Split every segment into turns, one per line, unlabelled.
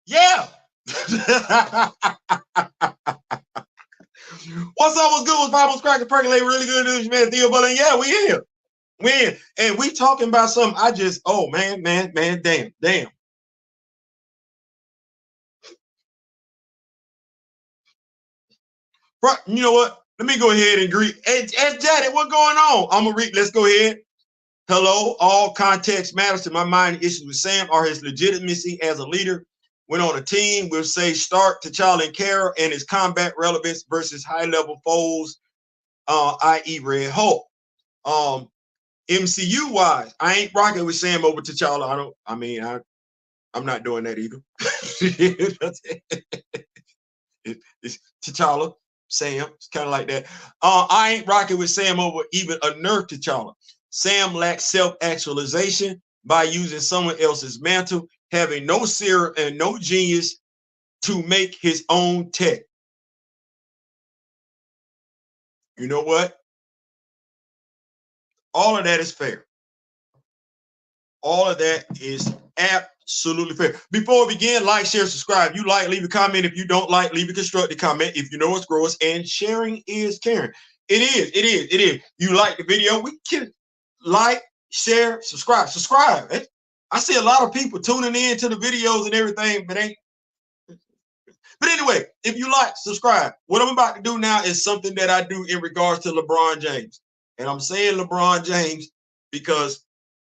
Yeah. What's up? What's good? What's Bible's cracking, percolating, really good news, man. Theo Bullen. Yeah, we here. We in. And we talking about something I just, oh man, damn. Right, you know what? Let me go ahead and greet. Hey, Janet, what's going on? I'm gonna read. Let's go ahead. Hello, all context matters to my mind. Issues with Sam are his legitimacy as a leader. When on a team, we'll say Stark, T'Challa, and Kara, and his combat relevance versus high-level foes, i.e. Red Hulk. MCU wise, I ain't rocking with Sam over T'Challa. I'm not doing that either. It's T'Challa, Sam. It's kind of like that. I ain't rocking with Sam over even a nerf T'Challa. Sam lacks self-actualization by using someone else's mantle, having no serum and no genius to make his own tech. You know what? All of that is fair. All of that is absolutely fair. Before we begin, like, share, subscribe. You like, leave a comment. If you don't like, leave a constructive comment. If you know it's gross, and sharing is caring. It is. You like the video, we can like, share, subscribe. I see a lot of people tuning in to the videos and everything, but anyway, if you like, subscribe. What I'm about to do now is something that I do in regards to LeBron James. And I'm saying LeBron James because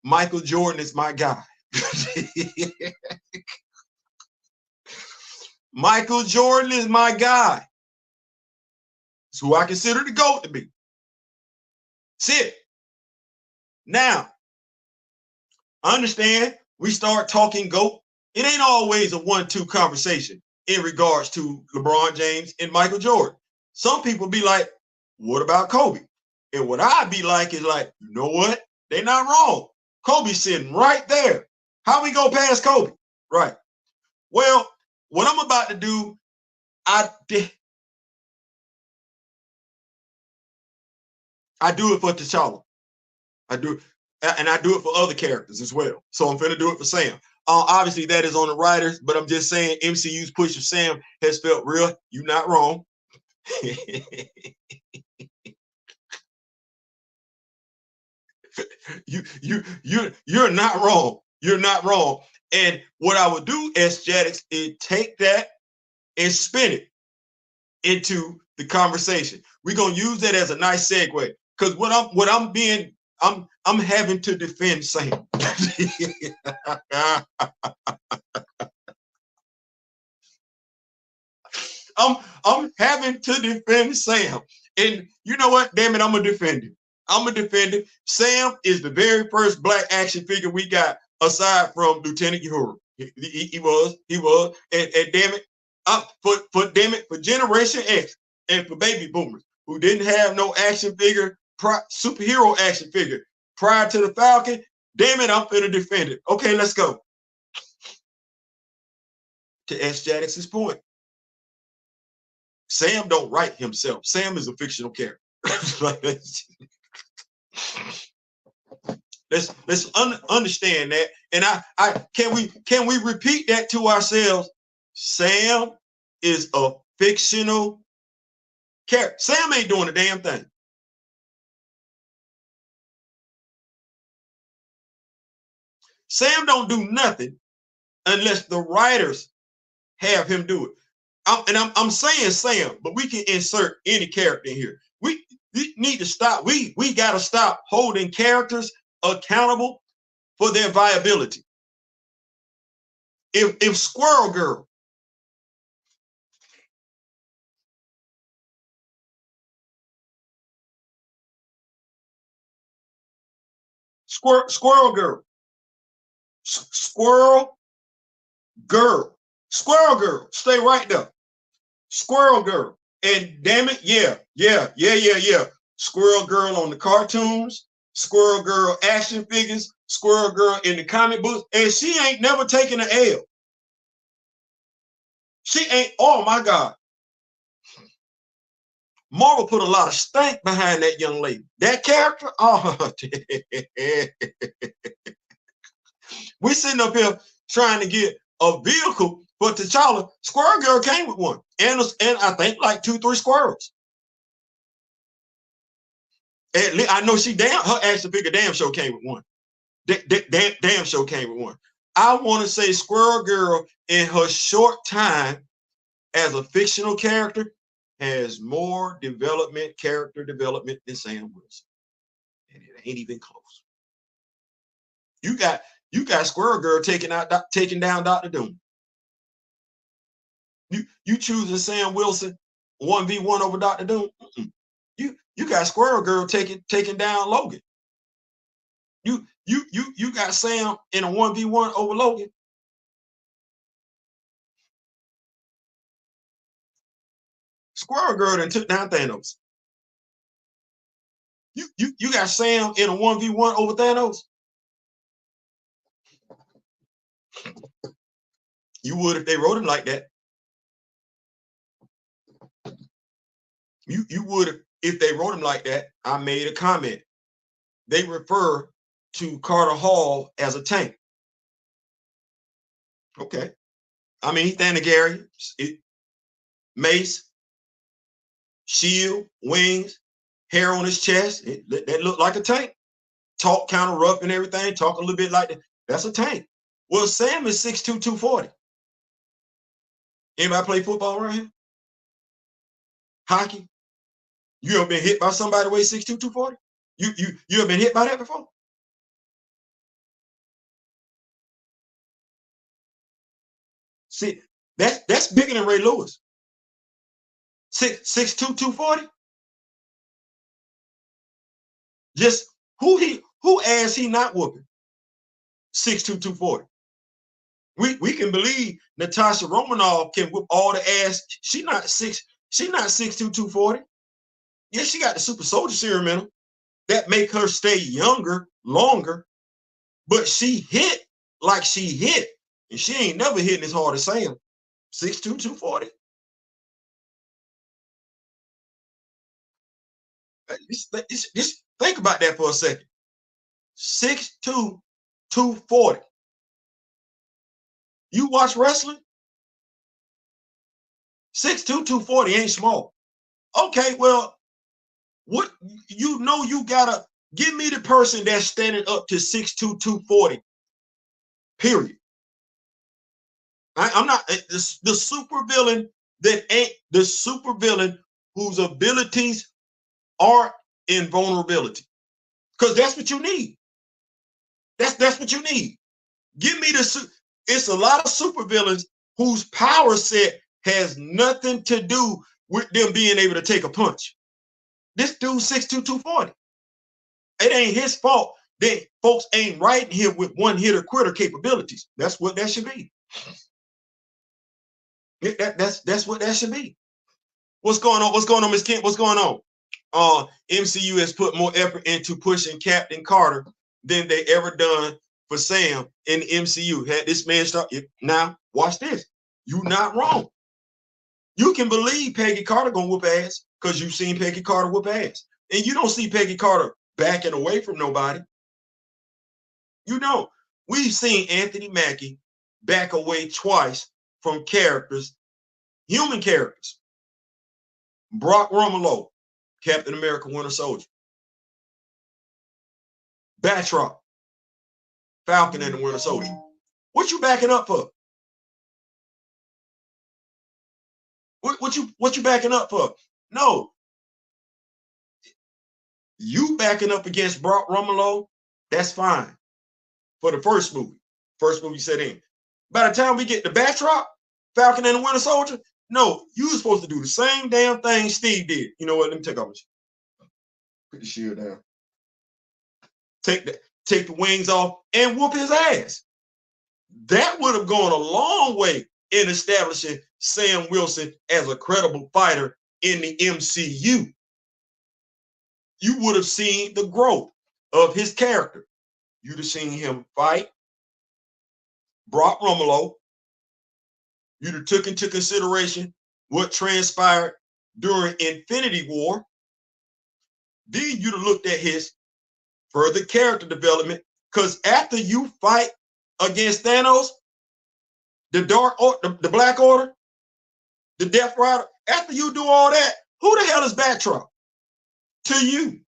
Michael Jordan is my guy. Michael Jordan is my guy. It's who I consider the GOAT to be. That's it. Now, understand, we start talking GOAT. It ain't always a 1-2 conversation in regards to LeBron James and Michael Jordan. Some people be like, what about Kobe? And what I be like is like, you know what? They're not wrong. Kobe's sitting right there. How we go past Kobe? Right. Well, what I'm about to do, I do it for T'Challa. I do it for other characters as well. So I'm finna do it for Sam. Obviously, that is on the writers, but I'm just saying MCU's push of Sam has felt real. You're not wrong. You're not wrong. You're not wrong. And what I would do, Jadix, is take that and spin it into the conversation. We're gonna use that as a nice segue. Because I'm having to defend Sam. I'm having to defend Sam. And you know what? Damn it, I'm gonna defend him. Sam is the very first black action figure we got aside from Lieutenant Uhura. He was. And damn it, for Generation X and for baby boomers who didn't have no action figure, superhero action figure prior to the Falcon, damn it, I'm finna defend it. Okay, let's go. To Jadix's point, Sam don't write himself. Sam is a fictional character. Let's understand that. And I can we repeat that to ourselves? Sam is a fictional character. Sam ain't doing a damn thing. Sam don't do nothing unless the writers have him do it. I'm saying Sam, but we can insert any character in here. We need to stop. We got to stop holding characters accountable for their viability. If Squirrel Girl Squirrel Girl, stay right there. Squirrel Girl, and damn it, yeah. Squirrel Girl on the cartoons, Squirrel Girl action figures, Squirrel Girl in the comic books, and she ain't never taken an L. She ain't. Oh my God. Marvel put a lot of stank behind that young lady. That character, oh, we're sitting up here trying to get a vehicle But T'Challa, Squirrel Girl came with one, and I think like 2-3 squirrels. At least I know her action figure damn show came with one. Damn show came with one. I want to say Squirrel Girl in her short time as a fictional character has more character development than Sam Wilson. And it ain't even close. You got Squirrel Girl taking down Dr. Doom. You choosing Sam Wilson 1v1 over Dr. Doom? You got Squirrel Girl taking down Logan. You got Sam in a 1v1 over Logan. Squirrel Girl then took down Thanos. You got Sam in a 1v1 over Thanos. You would if they wrote him like that. You would if they wrote him like that. I made a comment. They refer to Carter Hall as a tank. Okay. I mean, he's Thanagarian, mace, shield, wings, hair on his chest. That looked like a tank. Talk kind of rough and everything. Talk a little bit like that. That's a tank. Well, Sam is 6'2", 240. Anybody play football around here? Hockey? You ever been hit by somebody weighing 6'2", 240? You ever been hit by that before? See, that's bigger than Ray Lewis. 6'2", 240. Just who ass he not whooping? 6'2", 240. We can believe Natasha Romanoff can whoop all the ass. She's not 6'2", 240. Yeah, she got the super soldier serum in her that make her stay younger, longer, but she hit like she hit, and she ain't never hitting as hard as Sam. 6'2", 240. Just think about that for a second. 6'2", 240. You watch wrestling? 6'2", 240 ain't small. Okay, well, what you gotta give me the person that's standing up to 6'2", 240. Period. I'm not the super villain that ain't the super villain whose abilities aren't invulnerability. Because that's what you need. That's what you need. Give me it's a lot of super villains whose power set has nothing to do with them being able to take a punch. This dude's 6'2", 240. It ain't his fault that folks ain't writing him with one hitter quitter capabilities. That's what that should be. That's what that should be. What's going on? What's going on, Ms. Kent? What's going on? MCU has put more effort into pushing Captain Carter than they ever done for Sam in the MCU. Had this man start now? Watch this. You're not wrong. You can believe Peggy Carter gonna whoop ass because you've seen Peggy Carter whoop ass, and you don't see Peggy Carter backing away from nobody. You know, we've seen Anthony Mackie back away twice from characters, human characters. Brock Romolo, Captain America Winter Soldier. Batroc, Falcon and the Winter Soldier. What you backing up for? What you backing up for? No. You backing up against Brock Romolo, that's fine. For the first movie. First movie set in. By the time we get to Batroc, Falcon and the Winter Soldier, no, you were supposed to do the same damn thing Steve did. You know what? Let me take off my shield. Put the shield down. Take the wings off and whoop his ass. That would have gone a long way in establishing Sam Wilson as a credible fighter in the MCU. You would have seen the growth of his character. You'd have seen him fight Brock Romolo. You'd have took into consideration what transpired during Infinity War. Then you'd have looked at his further character development, because after you fight against Thanos, the the Black Order, the Death Rider. After you do all that, who the hell is Batroc to you?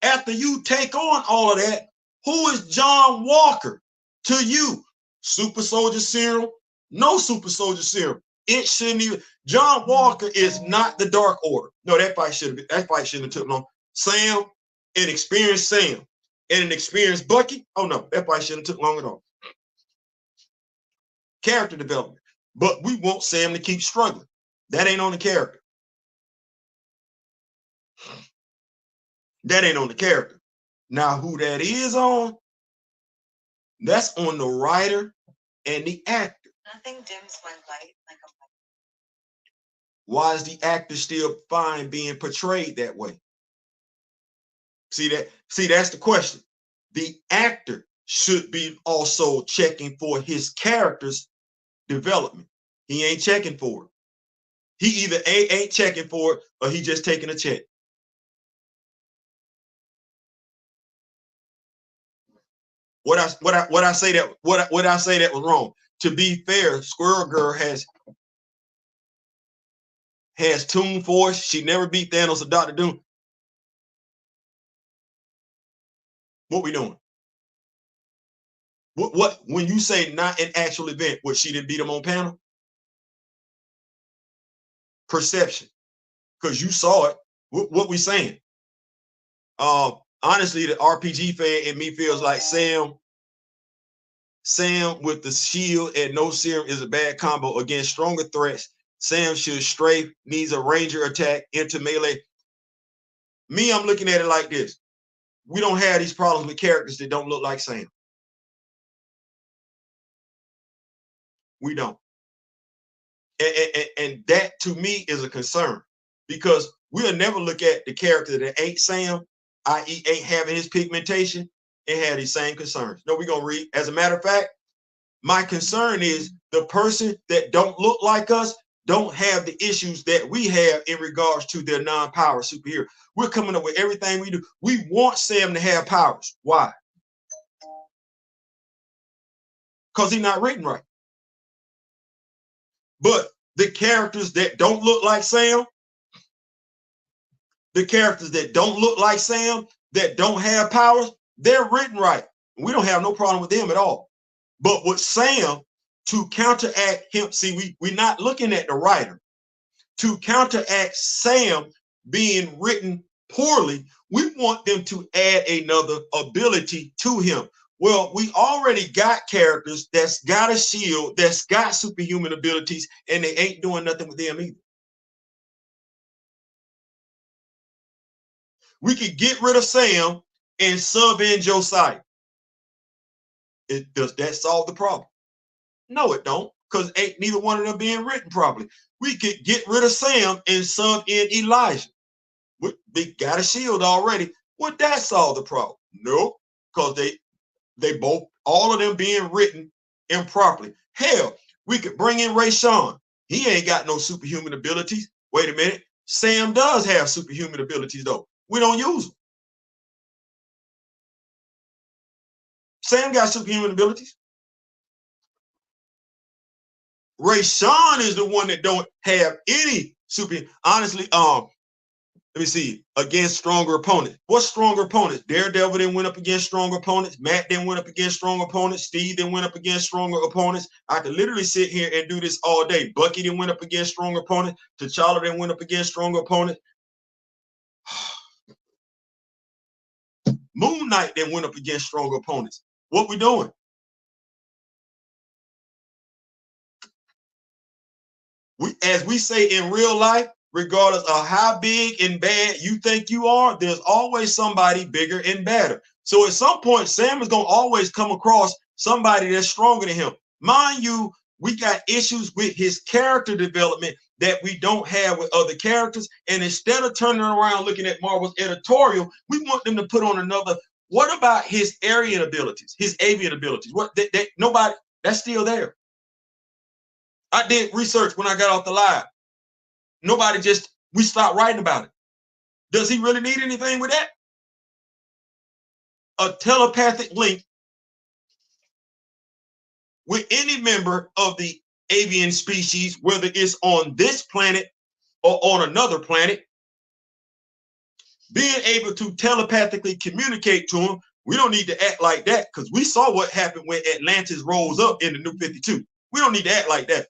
After you take on all of that, who is John Walker to you? Super Soldier Serum? No Super Soldier Serum. It shouldn't even. John Walker is not the Dark Order. No, that fight shouldn't have. That fight shouldn't have took long. Sam, an experienced Sam, and an experienced Bucky. Oh no, that fight shouldn't have took long at all. Character development, but we want Sam to keep struggling. That ain't on the character. That ain't on the character. Now, who that is on? That's on the writer and the actor.
Nothing dims my light like a light.
Why is the actor still fine being portrayed that way? See that? See, that's the question. The actor should be also checking for his character's development. He ain't checking for it. He either ain't checking for it or he just taking a check. What I say that was wrong. To be fair, Squirrel Girl has Toon Force. She never beat Thanos or Dr. Doom. What we doing? What when you say not an actual event, what, she didn't beat him on panel? Perception. Because you saw it. What we saying? Honestly, the RPG fan in me feels like Sam with the shield and no serum is a bad combo against stronger threats. Sam should strafe, needs a ranger attack into melee. Me, I'm looking at it like this. We don't have these problems with characters that don't look like Sam. We don't. And that to me is a concern, because we'll never look at the character that ain't Sam, i.e. ain't having his pigmentation, and have these same concerns. No, we're going to read. As a matter of fact, my concern is the person that don't look like us don't have the issues that we have in regards to their non-power superhero. We're coming up with everything we do. We want Sam to have powers. Why? Because he's not written right. But the characters that don't look like Sam, that don't have powers, they're written right. We don't have no problem with them at all. But with Sam, to counteract him, see, we're not looking at the writer. To counteract Sam being written poorly, we want them to add another ability to him. Well, we already got characters that's got a shield, that's got superhuman abilities, and they ain't doing nothing with them either. We could get rid of Sam and sub in Josiah. Does that solve the problem? No, it don't, because ain't neither one of them being written properly. We could get rid of Sam and sub in Elijah. They got a shield already. Would that solve the problem? Nope, because they both, all of them being written improperly. Hell, we could bring in Ray Sean. He ain't got no superhuman abilities. Wait a minute. Sam does have superhuman abilities, though. We don't use them. Sam got superhuman abilities. Ray Sean is the one that don't have any super. Honestly, let me see, against stronger opponents. What stronger opponents? Daredevil then went up against stronger opponents. Matt then went up against stronger opponents. Steve then went up against stronger opponents. I could literally sit here and do this all day. Bucky then went up against stronger opponents. T'Challa then went up against stronger opponents. Moon Knight then went up against stronger opponents. What we doing? As we say in real life, regardless of how big and bad you think you are, there's always somebody bigger and badder. So at some point, Sam is going to always come across somebody that's stronger than him. Mind you, we got issues with his character development that we don't have with other characters. And instead of turning around looking at Marvel's editorial, we want them to put on another. What about his Aryan abilities, his avian abilities? What nobody, that's still there. I did research when I got off the live. Nobody we stopped writing about it. Does he really need anything with that? A telepathic link with any member of the avian species, whether it's on this planet or on another planet, being able to telepathically communicate to them. We don't need to act like that because we saw what happened when Atlantis rose up in the New 52. We don't need to act like that.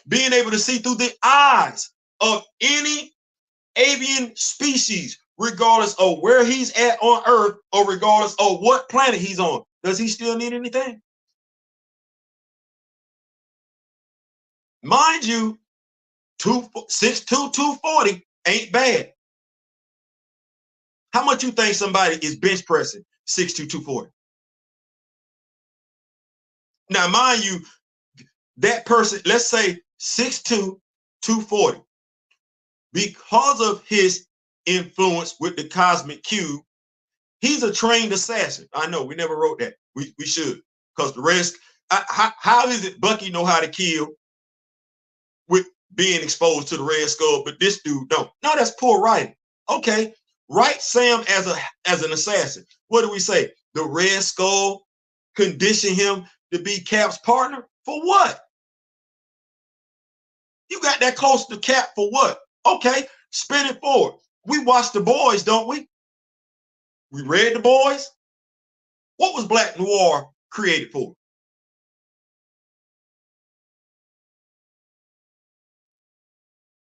Being able to see through the eyes of any avian species, regardless of where he's at on Earth or regardless of what planet he's on. Does he still need anything? Mind you, 6'2", 240 ain't bad. How much you think somebody is bench pressing 6'2", 240? Now, mind you, that person, let's say 6'2", 240, because of his influence with the cosmic cube, he's a trained assassin. I know we never wrote that. We should, because the rest. How is it Bucky know how to kill with being exposed to the Red Skull, but this dude don't? No, that's poor writing. Okay, write Sam as an assassin. What do we say? The Red Skull conditioned him to be Cap's partner for what? You got that close to Cap for what? Okay, spin it forward. We watched The Boys, don't we? We read The Boys. What was Black Noir created for?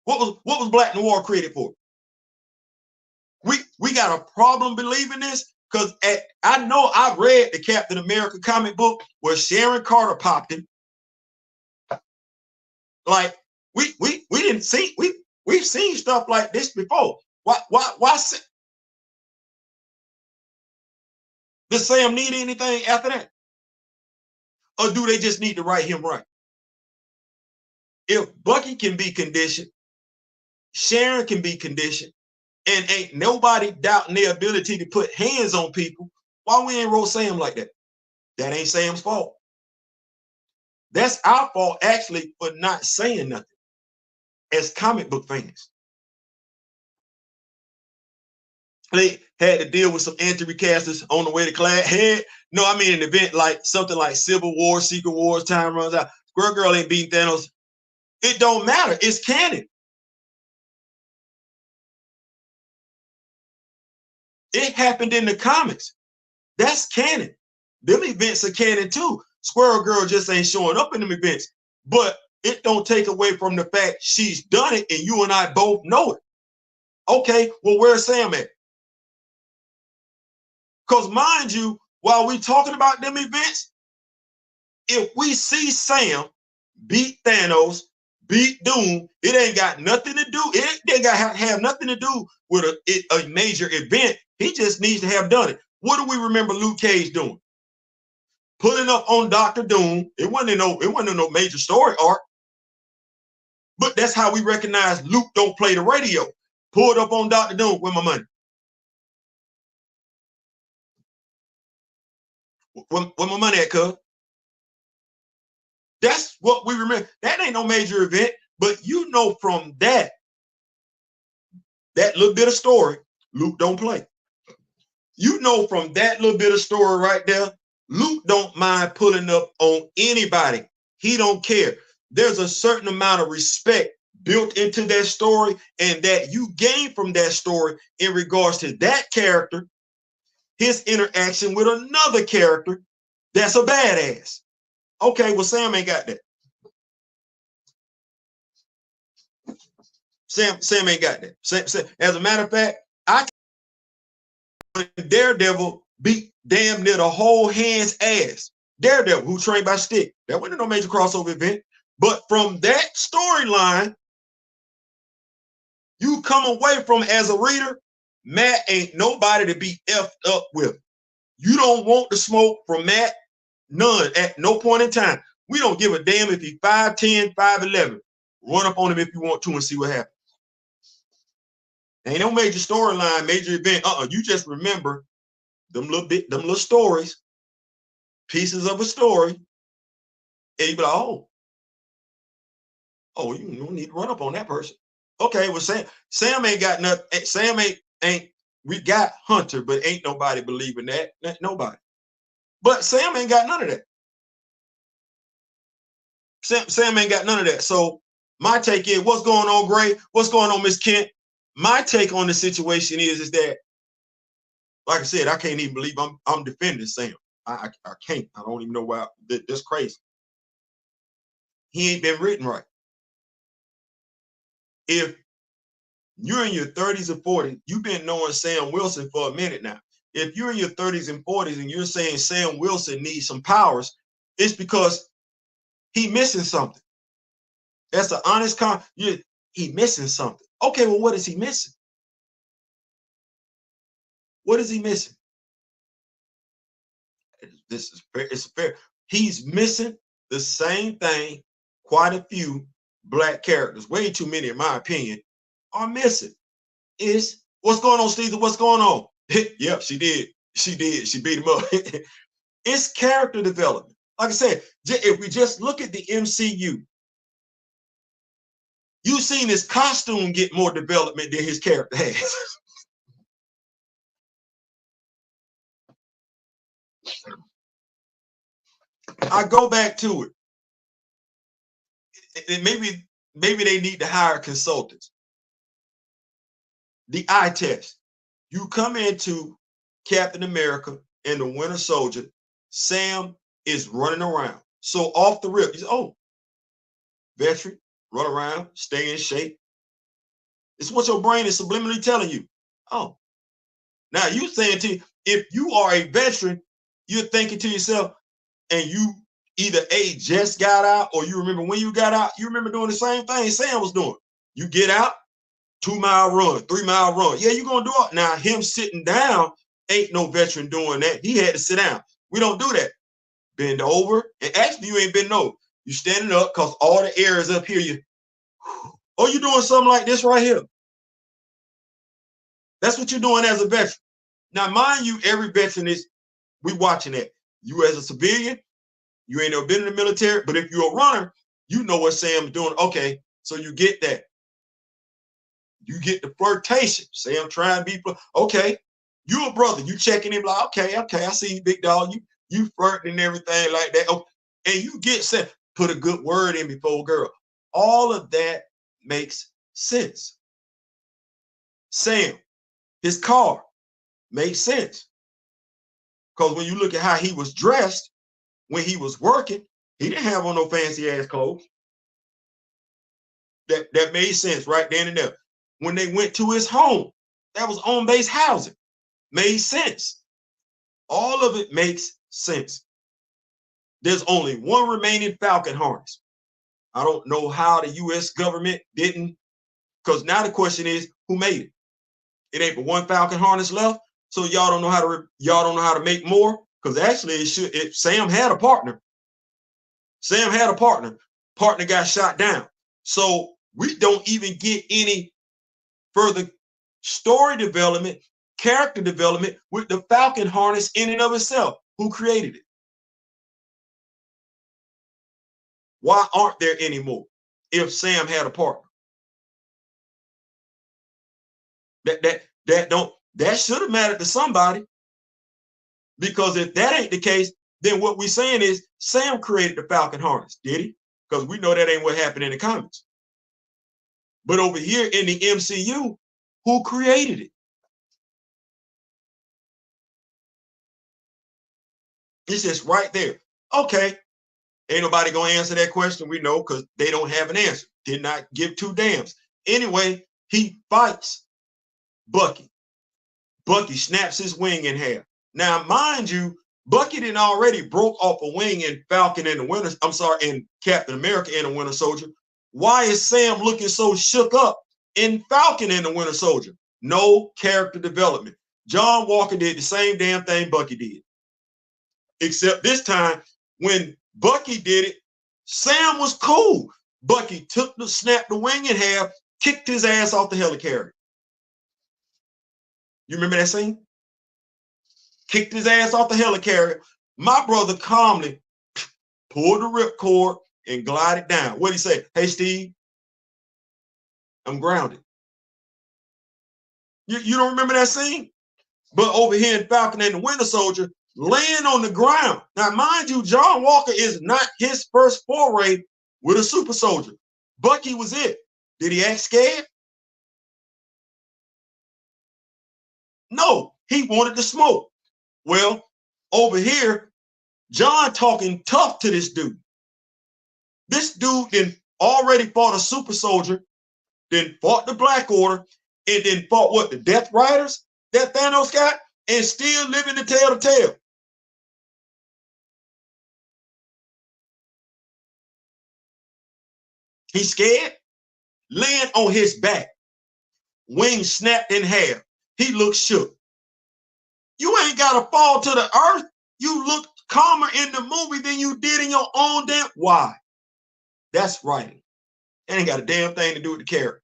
What was Black Noir created for? We got a problem believing this because I know I read the Captain America comic book where Sharon Carter popped him. Like we didn't see we've seen stuff like this before. Why does Sam need anything after that? Or do they just need to write him right? If Bucky can be conditioned, Sharon can be conditioned, and ain't nobody doubting their ability to put hands on people, why we ain't wrote Sam like that? That ain't Sam's fault. That's our fault, actually, for not saying nothing as comic book fans. They had to deal with some anti-recasters on the way to class. No, I mean an event like something like Civil War, Secret Wars, time runs out. Squirrel Girl ain't beating Thanos. It don't matter. It's canon. It happened in the comics. That's canon. Them events are canon too. Squirrel Girl just ain't showing up in them events. But it don't take away from the fact she's done it and you and I both know it. Okay, well, where's Sam at? Because mind you, while we talking about them events, if we see Sam beat Thanos, beat Doom, it ain't got nothing to do. It ain't got to have nothing to do with a major event. He just needs to have done it. What do we remember Luke Cage doing? Putting up on Dr. Doom. It wasn't no major story arc. But that's how we recognize Luke don't play the radio. Pulled up on Dr. Doom with my money. Where my money at, cuz? That's what we remember. That ain't no major event, but you know from that little bit of story, Luke don't play. You know from that little bit of story right there, Luke don't mind pulling up on anybody. He don't care. There's a certain amount of respect built into that story and that you gain from that story in regards to that character, his interaction with another character that's a badass. Okay, well, Sam ain't got that. Sam ain't got that. Sam, as a matter of fact, Daredevil beat damn near the whole hand's ass. Daredevil, who trained by Stick. That wasn't no major crossover event. But from that storyline, you come away from as a reader, Matt ain't nobody to be effed up with. You don't want the smoke from Matt, none, at no point in time. We don't give a damn if he's 5'10", 5'11". Run up on him if you want to and see what happens. Ain't no major storyline, major event. You just remember them little stories, pieces of a story, and you be like, oh, you don't need to run up on that person. Okay, well, Sam ain't got nothing. Sam ain't. We got Hunter, but ain't nobody believing that. Nobody. But Sam ain't got none of that. Sam ain't got none of that. So my take is, what's going on, Gray? What's going on, Miss Kent? My take on the situation is that, like I said, I can't even believe I'm defending Sam. I can't. I don't even know why. That's crazy. He ain't been written right. If you're in your 30s or 40s, you've been knowing Sam Wilson for a minute now. If you're in your 30s and 40s and you're saying Sam Wilson needs some powers, it's because he missing something. That's an honest he missing something. Okay, well, what is he missing? What is he missing? This is fair. It's fair. He's missing the same thing quite a few black characters, way too many, in my opinion, are missing. Is what's going on, Steve? What's going on? Yep, she did. She did. She beat him up. It's character development. Like I said, if we just look at the MCU, you've seen his costume get more development than his character has. I go back to it. And maybe they need to hire consultants. The eye test. You come into Captain America and the Winter Soldier, Sam is running around. So off the rip, he's, oh, veteran, run around, stay in shape. It's what your brain is subliminally telling you. Oh, now you saying to you, if you are a veteran, you're thinking to yourself, and you either A, just got out, or you remember when you got out, you remember doing the same thing Sam was doing. You get out, 2-mile run, 3-mile run. Yeah, you're going to do it. Now, him sitting down, ain't no veteran doing that. He had to sit down. We don't do that. Bend over. And actually, you ain't bending over. You standing up because all the air is up here. Oh, you doing something like this right here. That's what you're doing as a veteran. Now, mind you, every veteran is, we watching that. You as a civilian, you ain't never been in the military, but if you're a runner, you know what Sam's doing. Okay, so you get that. You get the flirtation. Sam trying to be, okay, you a brother. You checking him like, okay, I see you, big dog. You flirting and everything like that. Oh, and you get set, put a good word in before girl. All of that makes sense. Sam, his car makes sense. Because when you look at how he was dressed when he was working, he didn't have on no fancy ass clothes. That made sense right then and there. When they went to his home, that was on-base housing. Made sense. All of it makes sense. There's only one remaining Falcon harness. I don't know how the U.S. government didn't, because now the question is, who made it? It ain't but one Falcon harness left, so y'all don't know how to make more. Because actually, Sam had a partner. Sam had a partner. Partner got shot down. So we don't even get any further story development, character development with the Falcon harness in and of itself. Who created it? Why aren't there anymore if Sam had a partner? That should have mattered to somebody. Because if that ain't the case, then what we're saying is Sam created the Falcon harness, did he? Because we know that ain't what happened in the comics. But over here in the MCU, who created it? It's just right there. Okay, ain't nobody gonna answer that question. We know because they don't have an answer. Did not give two damns. Anyway, he fights Bucky. Bucky snaps his wing in half. Now, mind you, Bucky didn't already broke off a wing in Falcon and the Winter. I'm sorry, in Captain America and the Winter Soldier. Why is Sam looking so shook up in Falcon and the Winter Soldier? No character development. John Walker did the same damn thing Bucky did. Except this time, when Bucky did it, Sam was cool. Bucky snapped the wing in half, kicked his ass off the helicarrier. You remember that scene? Kicked his ass off the helicarrier. My brother calmly pulled the ripcord and glided down. What'd he say? Hey, Steve, I'm grounded. You don't remember that scene? But over here in Falcon and the Winter Soldier, laying on the ground. Now, mind you, John Walker is not his first foray with a super soldier. Bucky was it. Did he act scared? No, he wanted to smoke. Well, over here, John talking tough to this dude. This dude then already fought a super soldier, then fought the Black Order, and then fought what, the Death Riders that Thanos got, and still living to tell the tale. He's scared, laying on his back, wings snapped in half. He looked shook. You ain't got to fall to the earth. You look calmer in the movie than you did in your own damn. Why? That's writing. It ain't got a damn thing to do with the character.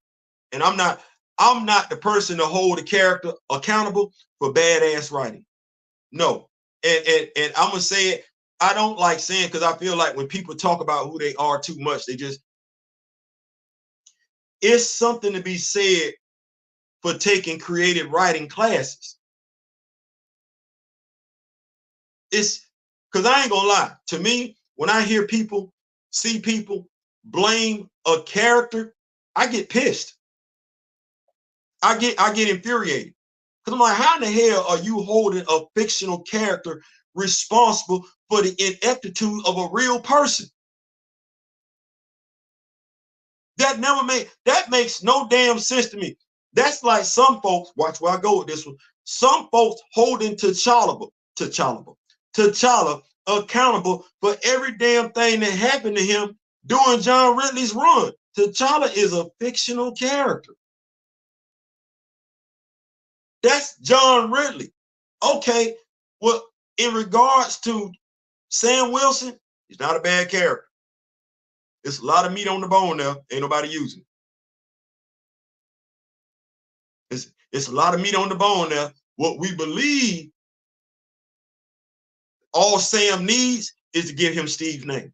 And I'm not the person to hold the character accountable for badass writing. No. And I'm gonna say it. I don't like saying, because I feel like when people talk about who they are too much, it's something to be said for taking creative writing classes. It's because I ain't gonna lie. To me, when I see people blame a character, I get pissed. I get infuriated. Because I'm like, how in the hell are you holding a fictional character responsible for the ineptitude of a real person? That makes no damn sense to me. That's like some folks, watch where I go with this one. Some folks holding T'Challa accountable for every damn thing that happened to him during John Ridley's run. T'Challa is a fictional character. That's John Ridley. Okay, well, in regards to Sam Wilson, he's not a bad character. It's a lot of meat on the bone there. Ain't nobody using it. It's a lot of meat on the bone there. What we believe all Sam needs is to give him Steve's name.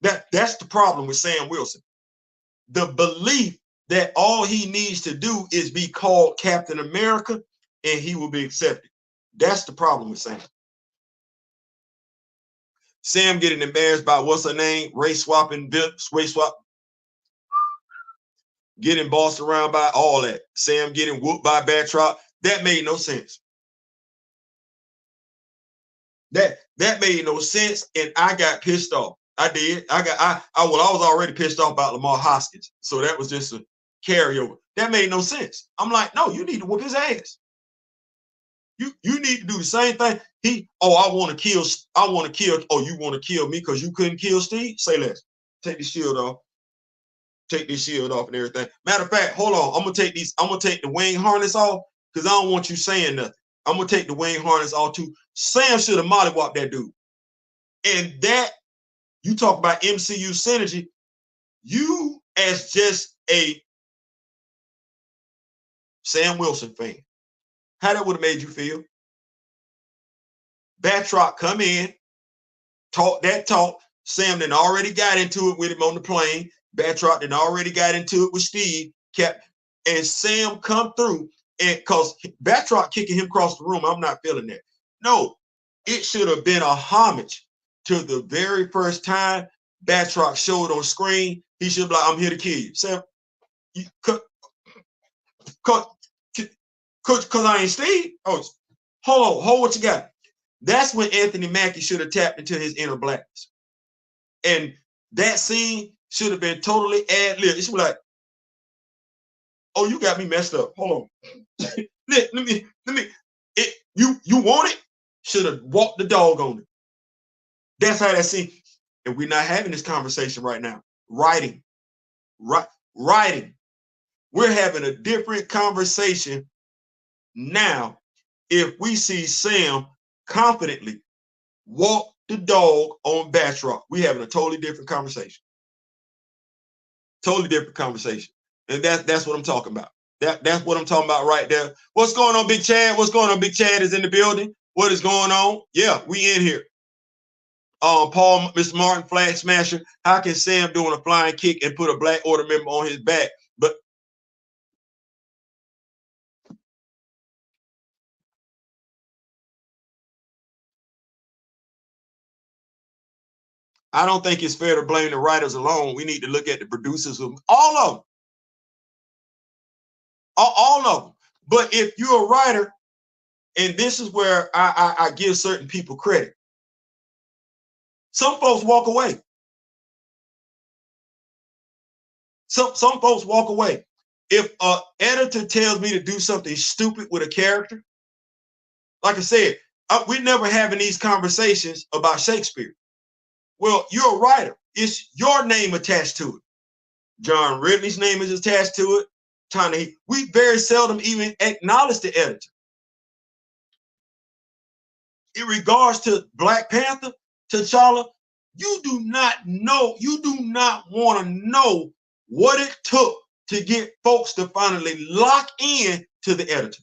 That's the problem with Sam Wilson. The belief that all he needs to do is be called Captain America and he will be accepted. That's the problem with Sam. Sam getting embarrassed by what's her name, race swap, getting bossed around by all that. Sam getting whooped by Batroc. That made no sense. That made no sense, and I got pissed off. I did. I was already pissed off about Lamar Hoskins, so that was just a carryover. That made no sense. I'm like, no, you need to whoop his ass. You need to do the same thing. I want to kill. Oh, you want to kill me because you couldn't kill Steve? Say less. Take the shield off. Take this shield off and everything. Matter of fact, hold on. I'm gonna take the wing harness off because I don't want you saying nothing. I'm gonna take the wing harness off too. Sam should have mollywopped that dude. And that, you talk about MCU synergy, you as just a Sam Wilson fan, how that would have made you feel? Batroc come in, talk that talk. Sam then already got into it with him on the plane. Batroc then already got into it with Steve. And Sam come through, and because Batroc kicking him across the room, I'm not feeling that. No, it should have been a homage to the very first time Batroc showed on screen. He should be like, I'm here to kill you. Sam, cause I ain't Steve. Oh, hold what you got. That's when Anthony Mackie should have tapped into his inner blackness. And that scene should have been totally ad-lib. It should be like, oh, you got me messed up. Hold on. let me. You want it? Should have walked the dog on it. That's how that scene. And we're not having this conversation right now. Writing. We're having a different conversation now if we see Sam confidently walk the dog on Batroc. We're having a totally different conversation. Totally different conversation. And that's what I'm talking about. That's what I'm talking about right there. What's going on, Big Chad? What's going on? Big Chad is in the building. What is going on? Yeah, we in here. Paul, Mr. Martin, Flag Smasher. How can Sam doing a flying kick and put a Black Order member on his back? But I don't think it's fair to blame the writers alone. We need to look at the producers of all of them. All of them. But if you're a writer, and this is where I give certain people credit, some folks walk away. Some folks walk away. If an editor tells me to do something stupid with a character, like I said, we're never having these conversations about Shakespeare. Well, you're a writer. It's your name attached to it. John Ridley's name is attached to it. We very seldom even acknowledge the editor. In regards to Black Panther, T'Challa, you do not want to know what it took to get folks to finally lock in to the editor.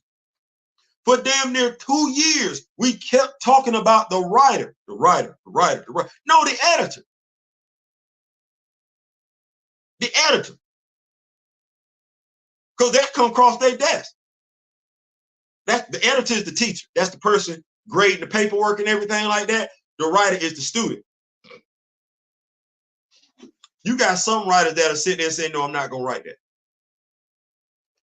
For damn near 2 years, we kept talking about the writer. No, the editor. The editor. Because that come across their desk. The editor is the teacher. That's the person grading the paperwork and everything like that. The writer is the student. You got some writers that'll sit there and say, no, I'm not going to write that.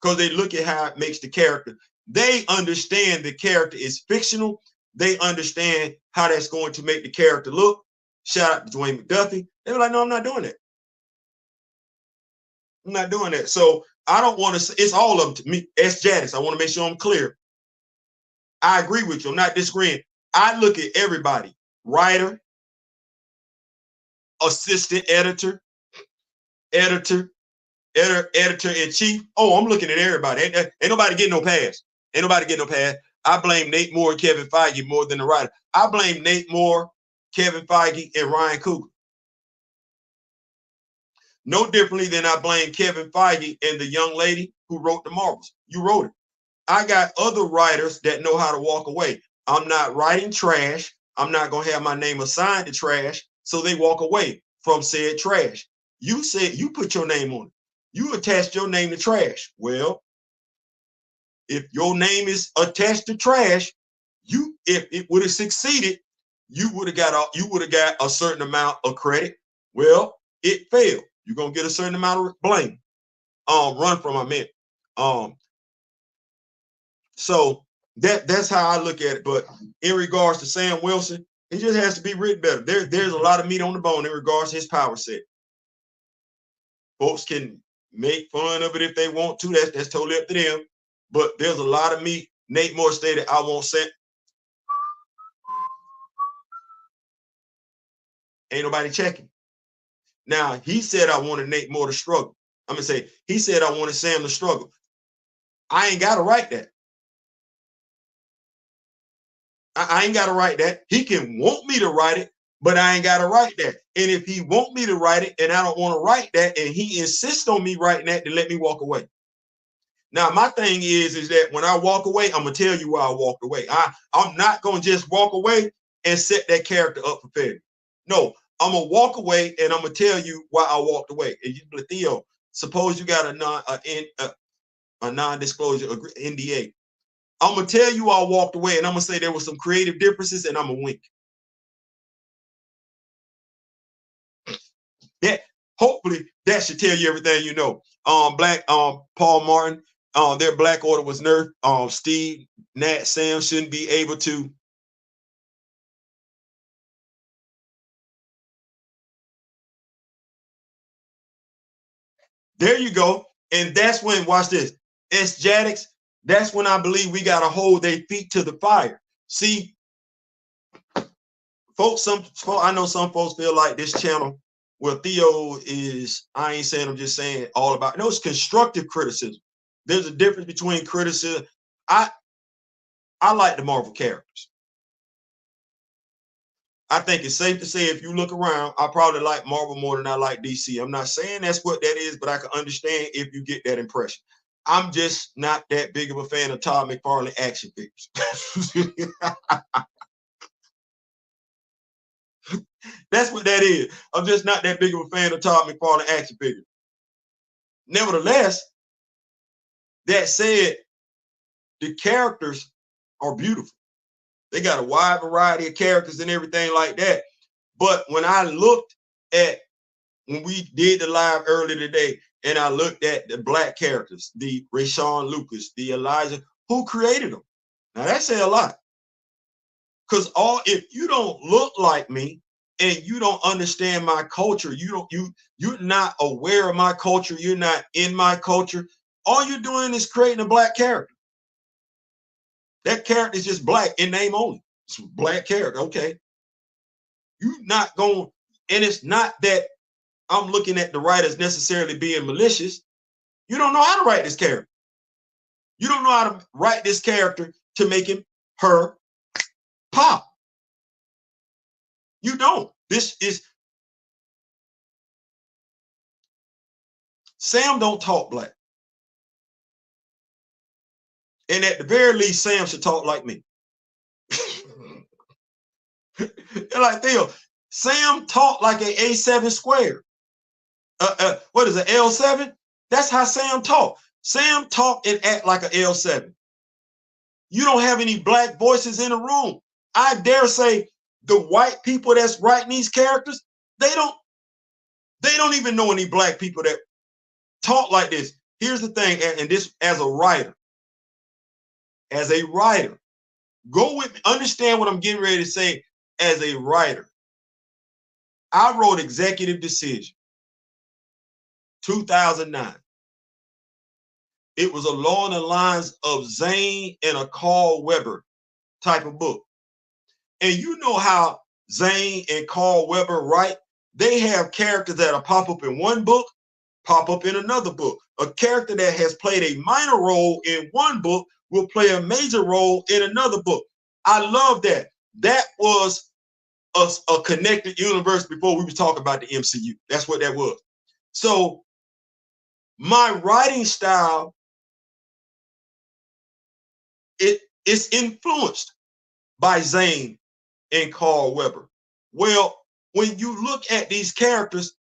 Because they look at how it makes the character. They understand the character is fictional. They understand how that's going to make the character look. Shout out to Dwayne McDuffie. They're like, no, I'm not doing that. I'm not doing that. So I don't want to say, it's all of them to me. S. Jadis, I want to make sure I'm clear. I agree with you. I'm not disagreeing. I look at everybody, writer, assistant editor, editor-in-chief. Oh, I'm looking at everybody. Ain't nobody getting no pass. Ain't nobody getting no pass. I blame Nate Moore and Kevin Feige more than the writer. I blame Nate Moore, Kevin Feige, and Ryan Coogler. No differently than I blame Kevin Feige and the young lady who wrote the Marvels. You wrote it. I got other writers that know how to walk away. I'm not writing trash. I'm not going to have my name assigned to trash. So they walk away from said trash. You said you put your name on it. You attached your name to trash. Well, if your name is attached to trash, if it would have succeeded, you would have got a certain amount of credit. Well, it failed. You're gonna get a certain amount of blame. Run from, I meant. So that's how I look at it. But in regards to Sam Wilson, it just has to be written better. There's a lot of meat on the bone in regards to his power set. Folks can make fun of it if they want to. That's totally up to them. But there's a lot of meat. Nate Moore stated, I won't say. Ain't nobody checking. Now, he said, I wanted Nate Moore to struggle. I'm going to say, he said, I wanted Sam to struggle. I ain't got to write that. I ain't got to write that. He can want me to write it, but I ain't got to write that. And if he want me to write it and I don't want to write that and he insists on me writing that, then let me walk away. Now, my thing is that when I walk away, I'm going to tell you why I walked away. I'm not going to just walk away and set that character up for failure. No, I'm going to walk away and I'm going to tell you why I walked away. And you, Theo, suppose you got a non-disclosure NDA. I'm going to tell you I walked away and I'm going to say there were some creative differences and I'm going to wink. That, hopefully that should tell you everything you know. Paul Martin, their Black Order was nerfed. Steve, Nat, Sam shouldn't be able to. There you go. And that's when, watch this, S. Jadix, that's when I believe we got to hold their feet to the fire. See, folks, I know some folks feel like this channel, well, Theo is, I ain't saying, I'm just saying all about, no, it's constructive criticism. There's a difference between criticism. I like the Marvel characters. I think it's safe to say if you look around, I probably like Marvel more than I like DC. I'm not saying that's what that is, but I can understand if you get that impression. I'm just not that big of a fan of Todd McFarlane action figures. That's what that is. I'm just not that big of a fan of Todd McFarlane action figures. Nevertheless, that said, the characters are beautiful. They got a wide variety of characters and everything like that. But when I looked at when we did the live earlier today, and I looked at the black characters, the Rashawn Lucas, the Elijah, who created them? Now that said a lot. Because if you don't look like me and you don't understand my culture, you're not aware of my culture, you're not in my culture, all you're doing is creating a black character. That character is just black in name only. It's a black character. Okay. You're not going, and it's not that I'm looking at the writers necessarily being malicious. You don't know how to write this character. You don't know how to write this character to make him, her, pop. You don't. This is Sam don't talk black. And at the very least, Sam should talk like me. Like Theo, Sam talk like an A7 square. What is it, L7? That's how Sam talk. Sam talk and act like an L7. You don't have any black voices in the room. I dare say the white people that's writing these characters, they don't even know any black people that talk like this. Here's the thing, and this as a writer, go with me, understand what I'm getting ready to say. As a writer, I wrote Executive Decision, 2009. It was along the lines of Zane and a Carl Weber type of book. And you know how Zane and Carl Weber write? They have characters that'll pop up in one book, pop up in another book. A character that has played a minor role in one book will play a major role in another book. I love that. That was a connected universe before we was talking about the MCU. That's what that was. So my writing style, it's influenced by Zane and Carl Weber. Well, when you look at these characters,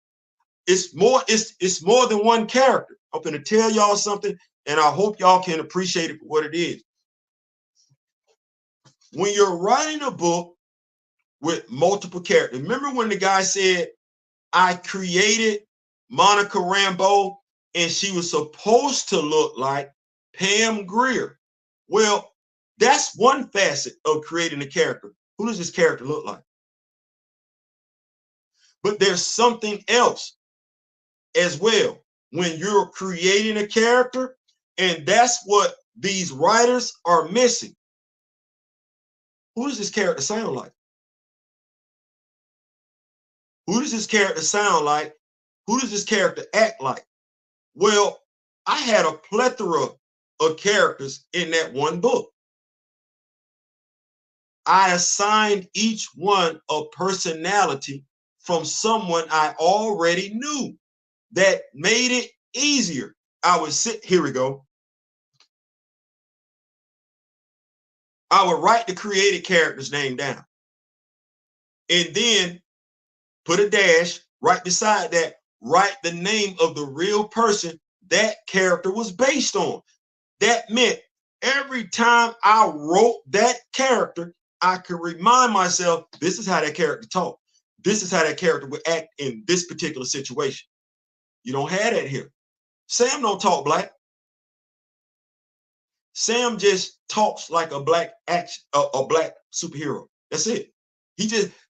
it's more than one character. I'm going to tell y'all something, and I hope y'all can appreciate it for what it is. When you're writing a book with multiple characters, remember when the guy said, I created Monica Rambeau and she was supposed to look like Pam Grier. Well, that's one facet of creating a character. Who does this character look like? But there's something else as well when you're creating a character, and that's what these writers are missing. Who does this character sound like? Who does this character sound like? Who does this character act like? Well, I had a plethora of characters in that one book. I assigned each one a personality from someone I already knew. That made it easier. I would sit, here we go. I would write the created character's name down. And then put a dash right beside that, write the name of the real person that character was based on. That meant every time I wrote that character, I could remind myself, this is how that character talked. This is how that character would act in this particular situation. You don't have that here. Sam don't talk black. Sam just talks like a black superhero. That's it.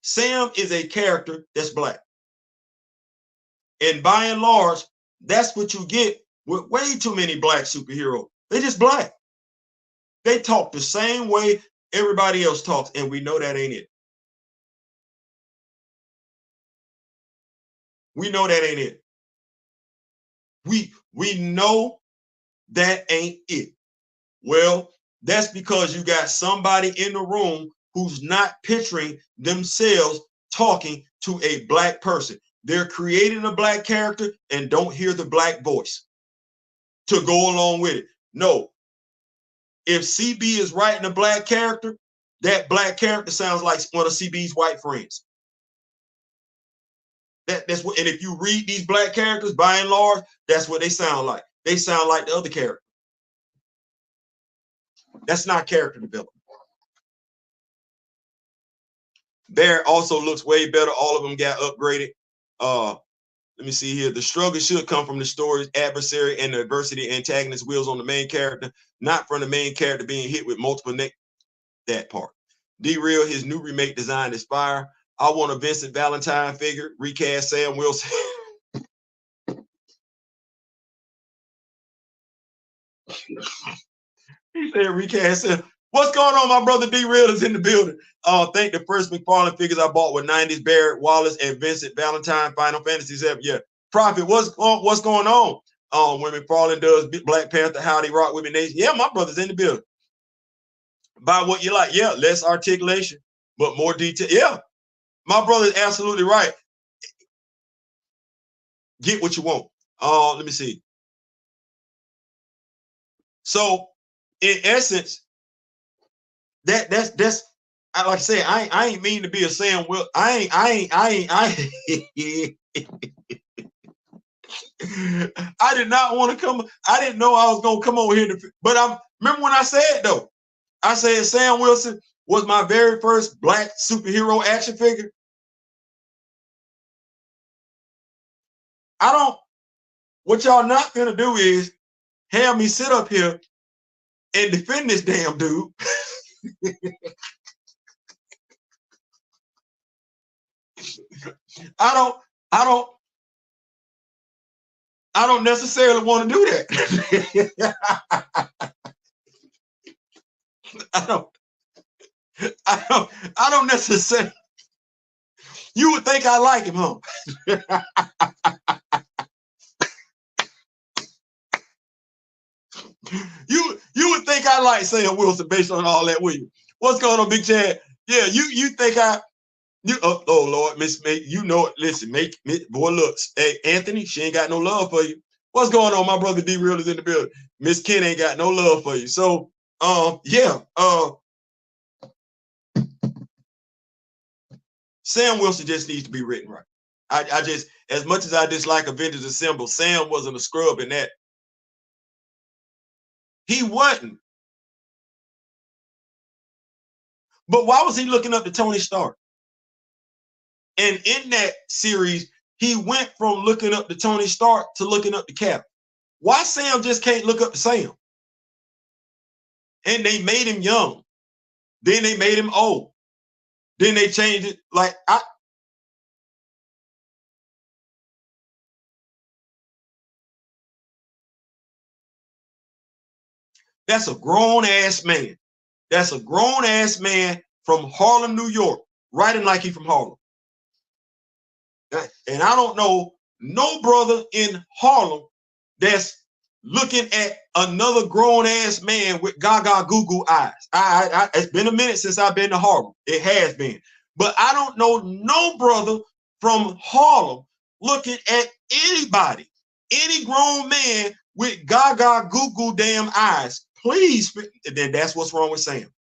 Sam is a character that's black. And by and large, that's what you get with way too many black superheroes. They're just black. They talk the same way everybody else talks, and we know that ain't it. We know that ain't it. We know that ain't it. Well, that's because you got somebody in the room who's not picturing themselves talking to a black person. They're creating a black character and don't hear the black voice to go along with it. No. If CB is writing a black character, that black character sounds like one of CB's white friends. That's what, and if you read these black characters, by and large, that's what they sound like. They sound like the other character. That's not character development. Bear also looks way better. All of them got upgraded. Let me see here. The struggle should come from the story's adversary and the adversity antagonist wheels on the main character, not from the main character being hit with multiple that part. D-Real, his new remake design is fire. I want a Vincent Valentine figure. Recast Sam Wilson. He said recast Sam. What's going on? My brother D-Real is in the building. Think the first McFarlane figures I bought were 90s Barrett Wallace and Vincent Valentine Final Fantasy 7. Yeah. Prophet, what's going on? When McFarlane does Black Panther, Howdy Rock with Me Nation. Yeah, my brother's in the building. Buy what you like. Yeah, less articulation, but more detail. Yeah, my brother is absolutely right. Get what you want. Let me see. So, in essence, that's like I say, I ain't mean to be a Sam Will. I did not want to come. I didn't know I was gonna come over here but I remember when I said though. I said Sam Wilson was my very first black superhero action figure. What y'all not gonna do is have me sit up here and defend this damn dude. I don't necessarily want to do that. I don't necessarily. You would think I like him, huh? You would think I like Sam Wilson based on all that, will you? What's going on, Big Chad? Yeah, you think oh Lord, Miss May, you know it. Listen, boy, looks. Hey, Anthony, she ain't got no love for you. What's going on? My brother D-Real is in the building. Miss Ken ain't got no love for you. So, yeah, Sam Wilson just needs to be written right. I just, as much as I dislike Avengers Assemble, Sam wasn't a scrub in that. He wasn't. But why was he looking up to Tony Stark? And in that series, he went from looking up to Tony Stark to looking up to Cap. Why Sam just can't look up to Sam? And they made him young. Then they made him old. Then they changed it. Like, that's a grown-ass man. That's a grown-ass man from Harlem, New York, writing like he from Harlem. And I don't know no brother in Harlem that's looking at another grown-ass man with gaga goo-goo eyes. It's been a minute since I've been to Harlem. It has been. But I don't know no brother from Harlem looking at anybody, any grown man with gaga goo-goo damn eyes. Please, then that's what's wrong with Sam.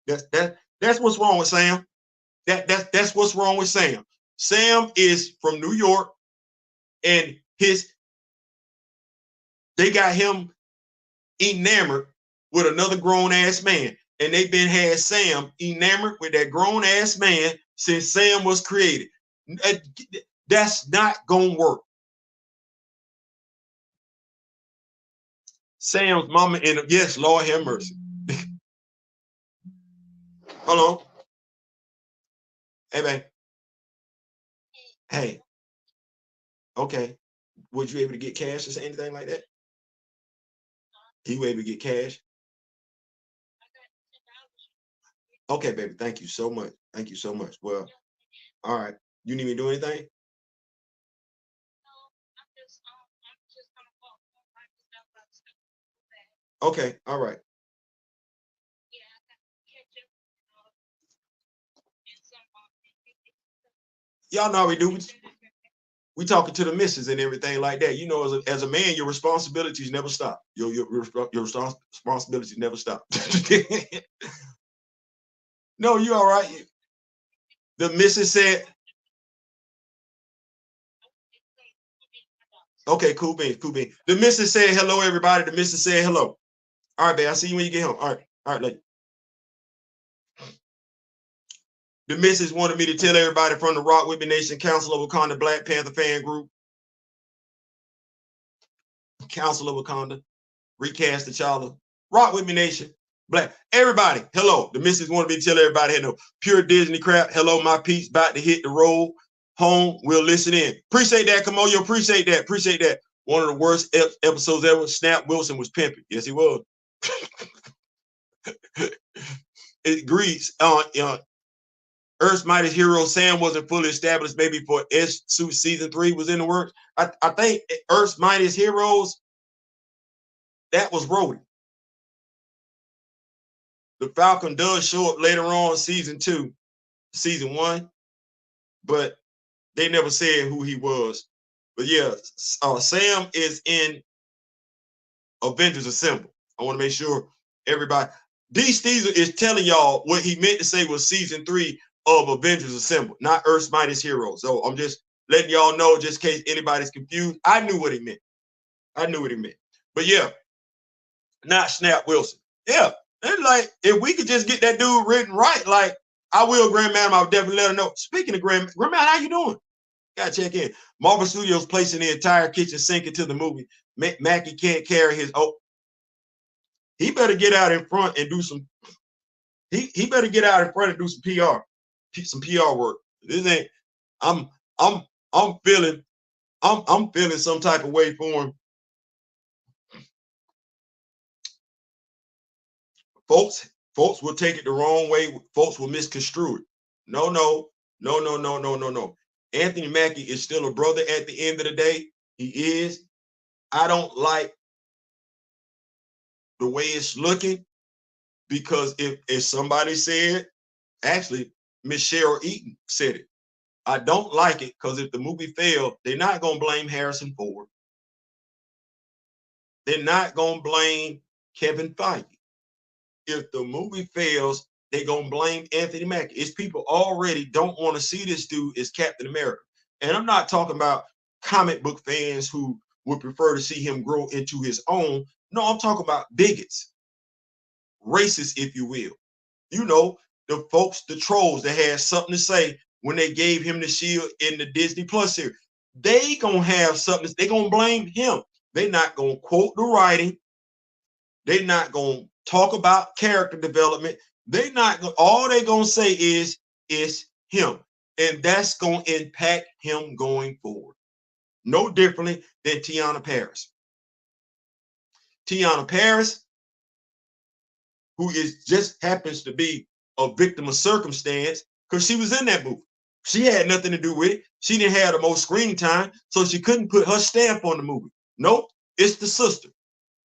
That's what's wrong with Sam. That's what's wrong with Sam. Sam is from New York, and they got him enamored with another grown-ass man. And they've been had Sam enamored with that grown-ass man since Sam was created. That's not gonna work. Sam's mama and yes, Lord have mercy. Hold on. Hey, man. Hey. Okay. Was you able to get cash or anything like that? You were able to get cash? Okay, baby. Thank you so much. Thank you so much. Well, all right. You need me to do anything? Okay. All right. Y'all know how we do. We talking to the missus and everything like that. You know, as a man, your responsibilities never stop. Your responsibilities never stop. No, you all right. The missus said, okay, cool beans, cool beans. The missus said hello, everybody. The missus said hello. All right, babe. I'll see you when you get home. All right, later. The missus wanted me to tell everybody from the Rock With Me Nation Council of Wakanda Black Panther fan group. Council of Wakanda, recast T'Challa, Rock With Me Nation, Black. Everybody, hello. The missus wanted me to tell everybody, hello. Pure Disney crap. Hello, my peeps, about to hit the road. Home, we'll listen in. Appreciate that, Kamoyo. Appreciate that. Appreciate that. One of the worst episodes ever. Snap Wilson was pimping. Yes, he was. It agrees. Earth's Mightiest Hero Sam wasn't fully established. Maybe for S-Suit season 3 was in the works. I think Earth's Mightiest Heroes, that was Rhodey. The Falcon does show up later on season 2, season 1, but they never said who he was. But yeah, Sam is in Avengers Assemble. I want to make sure everybody. D. Steezer is telling y'all what he meant to say was season 3 of Avengers Assemble, not Earth's Mightiest Heroes. So I'm just letting y'all know, just in case anybody's confused. I knew what he meant. I knew what he meant. But yeah, not Snap Wilson. Yeah, and like if we could just get that dude written right, like I will, Grand Madam. I'll definitely let her know. Speaking of Grand Madam, how you doing? Gotta check in. Marvel Studios placing the entire kitchen sink into the movie. Mackie can't carry his. Oh, he better get out in front and do some. He better get out in front and do some PR work. This ain't. I'm feeling. I'm feeling some type of way for him. Folks will take it the wrong way. Folks will misconstrue it. No. Anthony Mackie is still a brother at the end of the day. He is. I don't like the way it's looking because if somebody said, actually, Miss Cheryl Eaton said it. I don't like it because if the movie failed, they're not going to blame Harrison Ford. They're not going to blame Kevin Feige. If the movie fails, they're going to blame Anthony Mackie. It's people already don't want to see this dude as Captain America. And I'm not talking about comic book fans who would prefer to see him grow into his own. No, I'm talking about bigots, racists, if you will. You know, the folks, the trolls that had something to say when they gave him the shield in the Disney Plus series. They going to have something. They're going to blame him. They're not going to quote the writing. They're not going to talk about character development. They're not going. All they're going to say is it's him, and that's going to impact him going forward. No differently than Tiana Paris. Tiana Paris, who is just happens to be a victim of circumstance because she was in that movie. She had nothing to do with it. She didn't have the most screen time, so she couldn't put her stamp on the movie. Nope, it's the sister.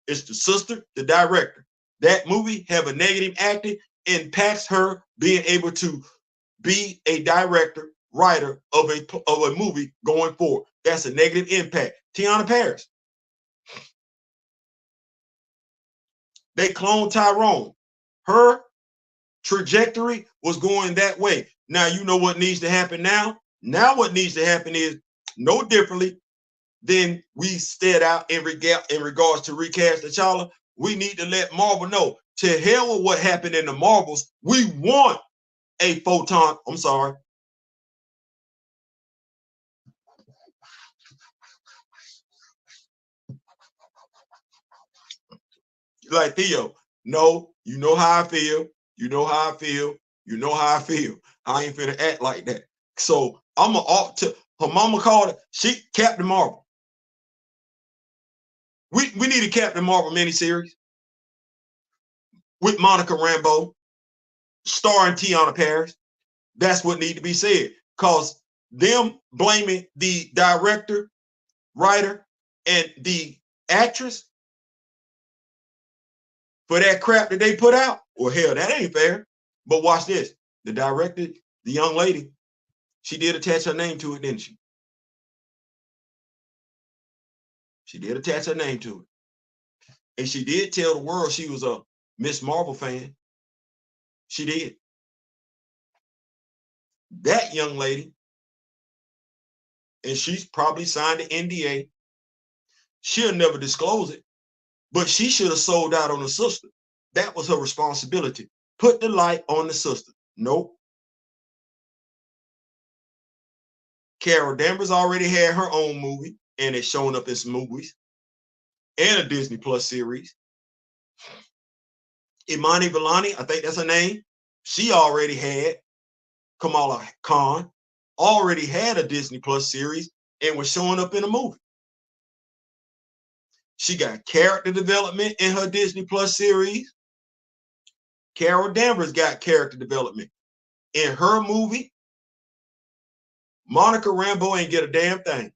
It's the sister, the director. That movie have a negative acting, impacts her being able to be a director, writer of a movie going forward. That's a negative impact. Tiana Paris. They cloned Tyrone. Her trajectory was going that way. Now you know what needs to happen now? Now what needs to happen is no differently than we stared out in regards to recast T'Challa. We need to let Marvel know, to hell with what happened in the Marvels. We want a photon. I'm sorry. Like Theo, no, you know how I feel. You know how I feel. You know how I feel. I ain't finna act like that. So I'm to her mama called it. She Captain Marvel. We need a Captain Marvel miniseries with Monica Rambeau, starring Tiana Paris. That's what needs to be said. Because them blaming the director, writer, and the actress for that crap that they put out, well, hell, that ain't fair. But watch this. The director, the young lady, she did attach her name to it, didn't she? She did attach her name to it. And she did tell the world she was a Miss Marvel fan. She did. That young lady, and she's probably signed an NDA. She'll never disclose it, but she should have sold out on the sister. That was her responsibility. Put the light on the sister. Nope. Carol Danvers already had her own movie, and it's showing up in some movies and a Disney Plus series. Imani Vellani, I think that's her name. She already had Kamala Khan, already had a Disney Plus series and was showing up in a movie. She got character development in her Disney Plus series. Carol Danvers got character development in her movie. Monica Rambeau ain't get a damn thing.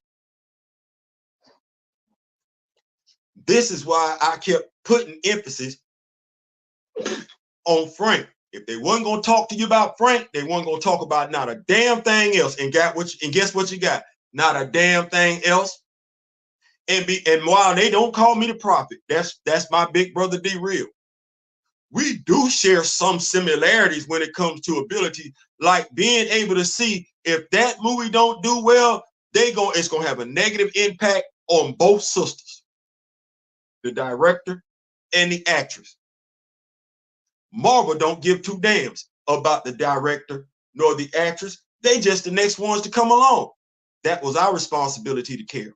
This is why I kept putting emphasis on Frank. If they wasn't gonna talk to you about Frank, they weren't gonna talk about not a damn thing else. And guess what you got? Not a damn thing else. And while they don't call me the prophet, that's my big brother D Real. We do share some similarities when it comes to ability, like being able to see if that movie don't do well, it's gonna have a negative impact on both sisters, the director and the actress. Marvel don't give two damns about the director nor the actress. They just the next ones to come along. That was our responsibility to care.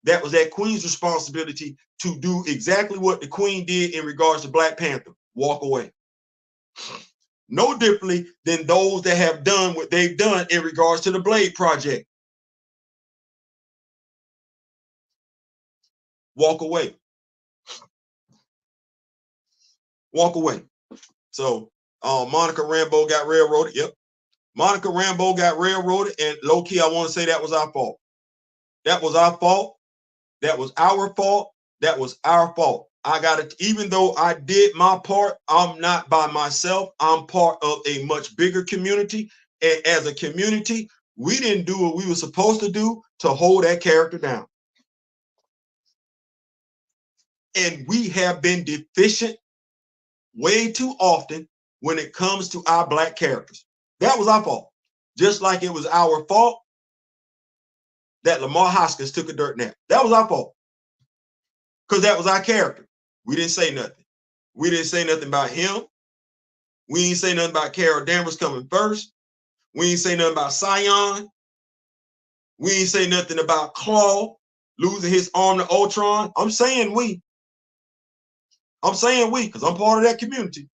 That was that queen's responsibility to do exactly what the queen did in regards to Black Panther. Walk away. No differently than those that have done what they've done in regards to the Blade Project. Walk away. Walk away. So Monica Rambeau got railroaded. Yep. Monica Rambeau got railroaded, and low-key, I want to say that was our fault. That was our fault. That was our fault. That was our fault. I got it. Even though I did my part, I'm not by myself. I'm part of a much bigger community. And as a community, we didn't do what we were supposed to do to hold that character down. And we have been deficient way too often when it comes to our Black characters. That was our fault. Just like it was our fault that Lamar Hoskins took a dirt nap. That was our fault. Because that was our character. We didn't say nothing. We didn't say nothing about him. We didn't say nothing about Carol Danvers coming first. We didn't say nothing about Sion. We didn't say nothing about Claw losing his arm to Ultron. I'm saying we. I'm saying we, because I'm part of that community.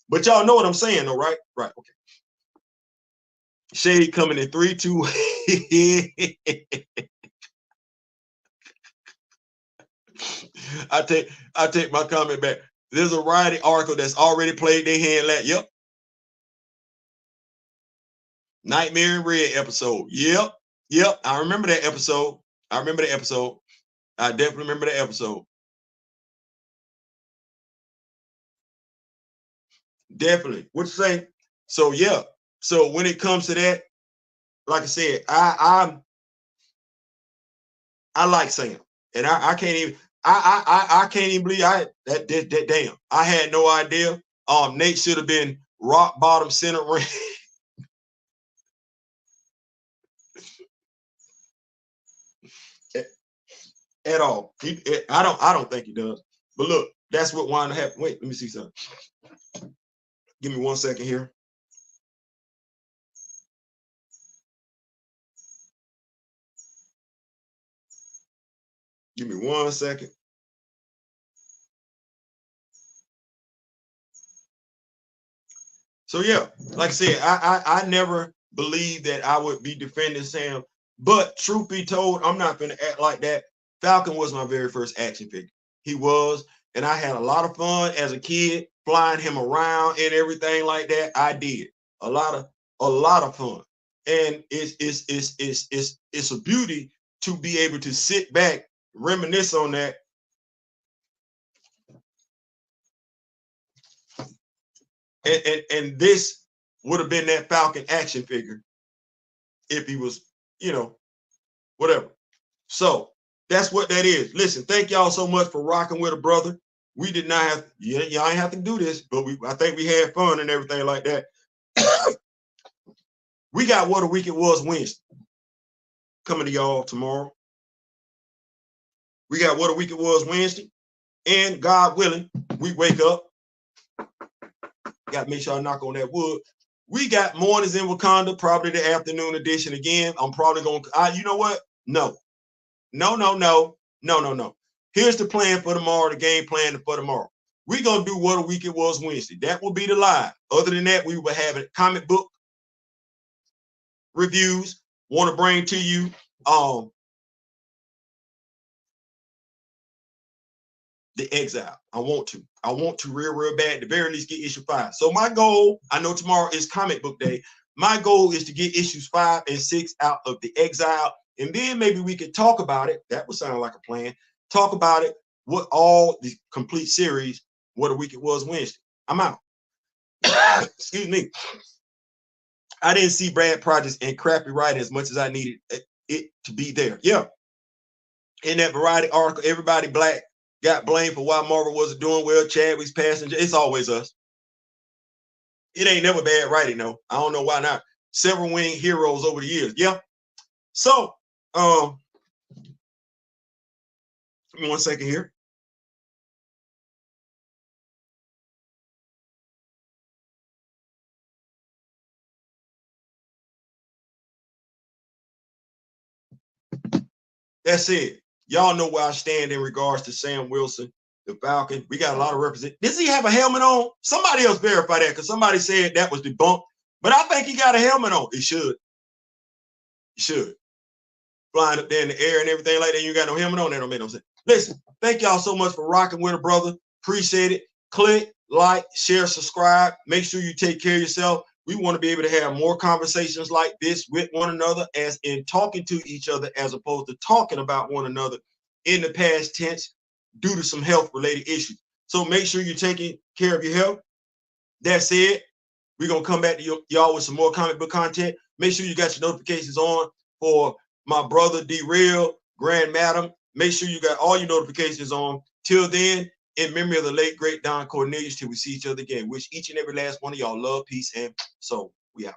But y'all know what I'm saying, though, right? Right, okay. Shade coming in 3, 2. I take my comment back. There's a writing article that's already played their hand last. Yep. Nightmare in Red episode. Yep. Yep. I remember that episode. I definitely remember that episode. Definitely. What you say? So yeah. So when it comes to that, like I said, I like Sam, and I can't even I can't even believe that damn. I had no idea. Nate should have been rock bottom center ring. At all. I don't think he does. But look, that's what wound up happening. Wait, let me see something. Give me 1 second here. Give me 1 second. So yeah, like I said, I never believed that I would be defending Sam. But truth be told, I'm not gonna act like that. Falcon was my very first action figure. He was, and I had a lot of fun as a kid flying him around and everything like that. I did a lot of fun, and it's a beauty to be able to sit back, reminisce on that. And this would have been that Falcon action figure if he was, whatever. So that's what that is. Listen, thank y'all so much for rocking with a brother. We did not have, y'all ain't have to do this, but I think we had fun and everything like that. We got What a Week It Was Wednesday coming to y'all tomorrow. We got What a Week It Was Wednesday. And God willing, we wake up. Got to make sure I knock on that wood. We got Mornings in Wakanda, probably the afternoon edition again. I'm probably going to, you know what? No. Here's the plan for tomorrow, the game plan for tomorrow. We're going to do What a Week It Was Wednesday. That will be the live. Other than that, we will have a comic book reviews. Want to bring to you The Exile. I want to real bad, at the very least, get issue 5. So my goal, I know tomorrow is comic book day. My goal is to get issues 5 and 6 out of The Exile. And then maybe we could talk about it. That would sound like a plan. Talk about it, what all the complete series, What a Week It Was Wednesday. I'm out. Excuse me. I didn't see Brad projects and crappy writing as much as I needed it to be there. Yeah. In that Variety article, everybody black got blamed for why Marvel wasn't doing well. Chadwick's passing. It's always us. It ain't never bad writing, though. I don't know why not. Several wing heroes over the years. Yeah. So, give me 1 second here. That's it. Y'all know where I stand in regards to Sam Wilson, the Falcon. We got a lot of represent. Does he have a helmet on? Somebody else verify that, because somebody said that was debunked. But I think he got a helmet on. He should. He should. Flying up there in the air and everything like that. You got no helmet on. That don't make no sense. Listen, thank y'all so much for rocking with a brother. Appreciate it. Click, like, share, subscribe. Make sure you take care of yourself. We want to be able to have more conversations like this with one another, as in talking to each other, as opposed to talking about one another in the past tense due to some health related issues. So make sure you're taking care of your health. That said, we're going to come back to y'all with some more comic book content. Make sure you got your notifications on for my brother D-Real, Grand Madam. Make sure you got all your notifications on. Till then, in memory of the late, great Don Cornelius, till we see each other again. Wish each and every last one of y'all love, peace, and soul. We out.